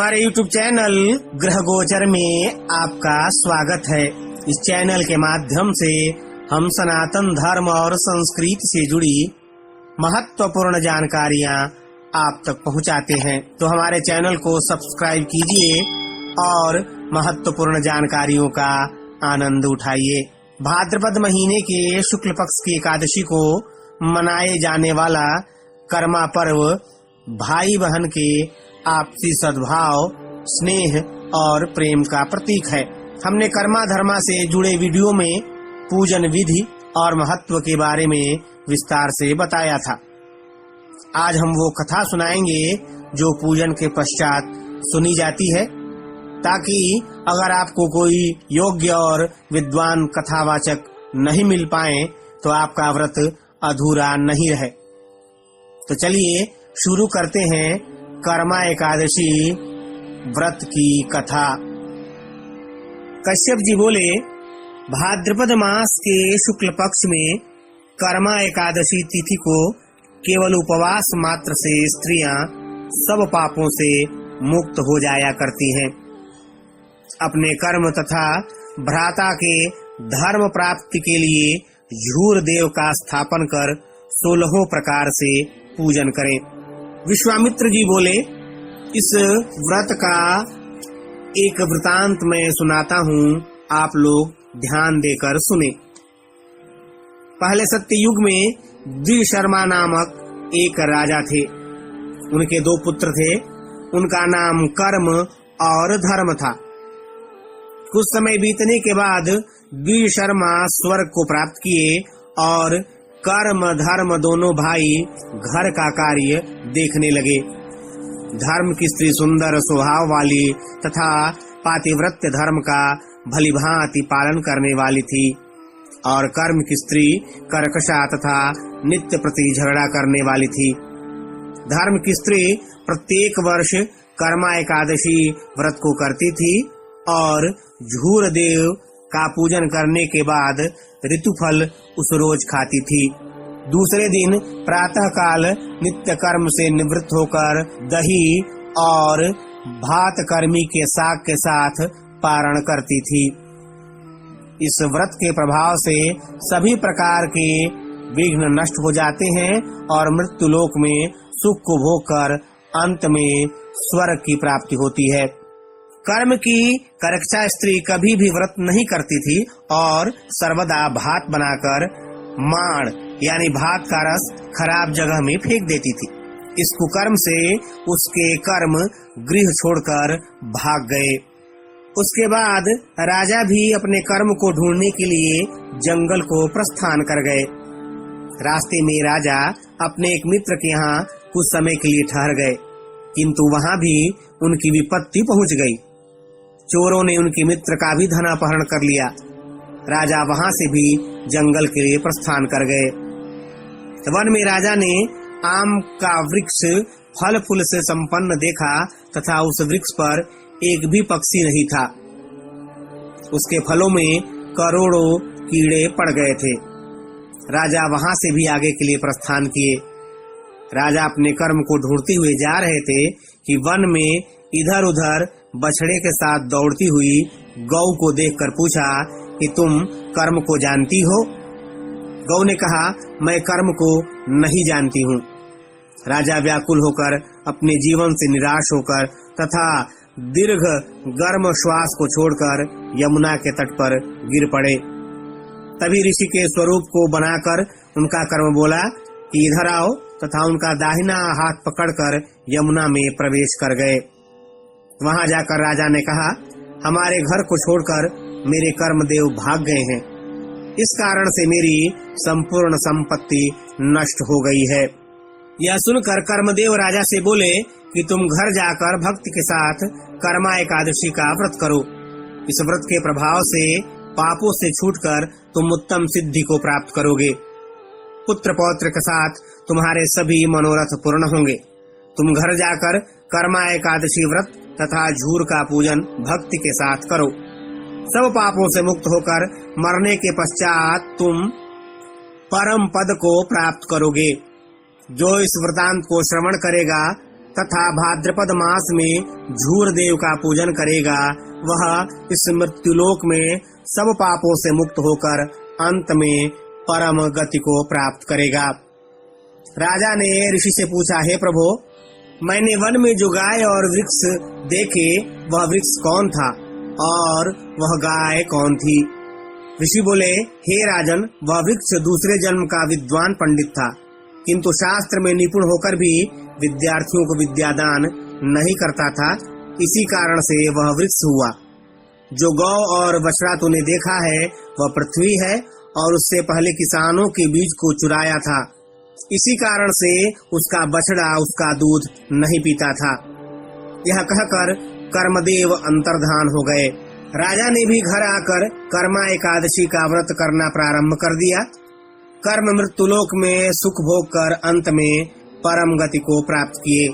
हमारे YouTube channel ग्रह गोचर में आपका स्वागत है। इस चैनल के माध्यम से हम सनातन धर्म और संस्कृति से जुड़ी महत्वपूर्ण जानकारियां आप तक पहुंचाते हैं, तो हमारे चैनल को सब्सक्राइब कीजिए और महत्वपूर्ण जानकारियों का आनंद उठाइए। भाद्रपद महीने के शुक्ल पक्ष की एकादशी को मनाए जाने वाला कर्मा पर्व भाई बहन के आपसी सद्भाव, स्नेह और प्रेम का प्रतीक है। हमने कर्मा धर्मा से जुड़े वीडियो में पूजन विधि और महत्व के बारे में विस्तार से बताया था। आज हम वो कथा सुनाएंगे जो पूजन के पश्चात सुनी जाती है, ताकि अगर आपको कोई योग्य और विद्वान कथावाचक नहीं मिल पाए तो आपका व्रत अधूरा नहीं रहे। तो चलिए शुरू करते हैं कर्मा एकादशी व्रत की कथा। कश्यप जी बोले, भाद्रपद मास के शुक्ल पक्ष में कर्मा एकादशी तिथि को केवल उपवास मात्र से स्त्रियां सब पापों से मुक्त हो जाया करती हैं। अपने कर्म तथा भ्राता के धर्म प्राप्ति के लिए झूर देव का स्थापन कर 16 प्रकार से पूजन करें। विश्वामित्र जी बोले, इस व्रत का एक वृतांत मैं सुनाता हूँ, आप लोग ध्यान देकर सुने। पहले सत्ययुग में द्विशर्मा नामक एक राजा थे। उनके 2 पुत्र थे। उनका नाम कर्म और धर्म था। कुछ समय बीतने के बाद द्विशर्मा स्वर्ग को प्राप्त किए और कर्म धर्म दोनों भाई घर का कार्य देखने लगे। धर्म की स्त्री सुंदर स्वभाव वाली तथा पातिव्रत्य धर्म का भलीभांति पालन करने वाली थी और कर्म की स्त्री कर्कशा तथा नित्य प्रति झगड़ा करने वाली थी। धर्म की स्त्री प्रत्येक वर्ष कर्मा एकादशी व्रत को करती थी और झूर देव का पूजन करने के बाद ऋतुफल उस रोज खाती थी। दूसरे दिन प्रातः काल नित्य कर्म से निवृत्त होकर दही और भात कर्मी के साग के साथ पारण करती थी। इस व्रत के प्रभाव से सभी प्रकार के विघ्न नष्ट हो जाते हैं और मृत्यु लोक में सुख को भोग कर अंत में स्वर्ग की प्राप्ति होती है। कर्म की कर्कशा स्त्री कभी भी व्रत नहीं करती थी और सर्वदा भात बनाकर माड़ यानी भात का रस खराब जगह में फेंक देती थी। इस कुकर्म से उसके कर्म गृह छोड़कर भाग गए। उसके बाद राजा भी अपने कर्म को ढूंढने के लिए जंगल को प्रस्थान कर गए। रास्ते में राजा अपने एक मित्र के यहाँ कुछ समय के लिए ठहर गए, किंतु वहाँ भी उनकी विपत्ति पहुँच गई। चोरों ने उनके मित्र का भी धन अपहरण कर लिया। राजा वहां से भी जंगल के लिए प्रस्थान कर गए। वन में राजा ने आम का वृक्ष फल फूल से संपन्न देखा तथा उस वृक्ष पर एक भी पक्षी नहीं था। उसके फलों में करोड़ों कीड़े पड़ गए थे। राजा वहां से भी आगे के लिए प्रस्थान किए। राजा अपने कर्म को ढूंढते हुए जा रहे थे कि वन में इधर उधर बछड़े के साथ दौड़ती हुई गौ को देखकर पूछा कि तुम कर्म को जानती हो? गौ ने कहा, मैं कर्म को नहीं जानती हूँ। राजा व्याकुल होकर अपने जीवन से निराश होकर तथा दीर्घ गर्म श्वास को छोड़कर यमुना के तट पर गिर पड़े। तभी ऋषि के स्वरूप को बनाकर उनका कर्म बोला कि इधर आओ तथा उनका दाहिना हाथ पकड़कर यमुना में प्रवेश कर गए। वहां जाकर राजा ने कहा, हमारे घर को छोड़कर मेरे कर्मदेव भाग गए हैं। इस कारण से मेरी संपूर्ण संपत्ति नष्ट हो गई है। यह सुनकर कर्मदेव राजा से बोले कि तुम घर जाकर भक्ति के साथ कर्मा एकादशी का व्रत करो। इस व्रत के प्रभाव से पापों से छूटकर तुम उत्तम सिद्धि को प्राप्त करोगे। पुत्र पौत्र के साथ तुम्हारे सभी मनोरथ पूर्ण होंगे। तुम घर जाकर कर्मा एकादशी व्रत तथा झूर का पूजन भक्ति के साथ करो। सब पापों से मुक्त होकर मरने के पश्चात तुम परम पद को प्राप्त करोगे। जो इस वृतांत को श्रवण करेगा तथा भाद्रपद मास में झूर देव का पूजन करेगा, वह इस मृत्युलोक में सब पापों से मुक्त होकर अंत में परम गति को प्राप्त करेगा। राजा ने ऋषि से पूछा, हे प्रभु, मैंने वन में जो गाय और वृक्ष देखे, वह वृक्ष कौन था और वह गाय कौन थी? ऋषि बोले, हे राजन, वह वृक्ष दूसरे जन्म का विद्वान पंडित था, किंतु शास्त्र में निपुण होकर भी विद्यार्थियों को विद्यादान नहीं करता था, इसी कारण से वह वृक्ष हुआ। जो गौ और बछड़ा तूने देखा है, वह पृथ्वी है और उससे पहले किसानों के बीज को चुराया था, इसी कारण से उसका बछड़ा उसका दूध नहीं पीता था। यह कहकर कर्मदेव अंतर्धान हो गए। राजा ने भी घर आकर कर्मा एकादशी का व्रत करना प्रारंभ कर दिया। कर्म मृत्युलोक में सुख भोग कर अंत में परम गति को प्राप्त किए।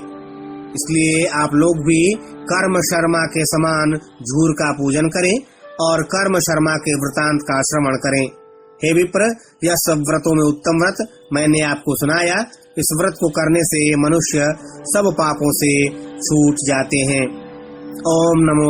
इसलिए आप लोग भी कर्म शर्मा के समान झूर का पूजन करें और कर्म शर्मा के वृतांत का श्रवण करें। हे विप्र, यह सब व्रतों में उत्तम व्रत मैंने आपको सुनाया। इस व्रत को करने से मनुष्य सब पापों से छूट जाते हैं। ओम नमो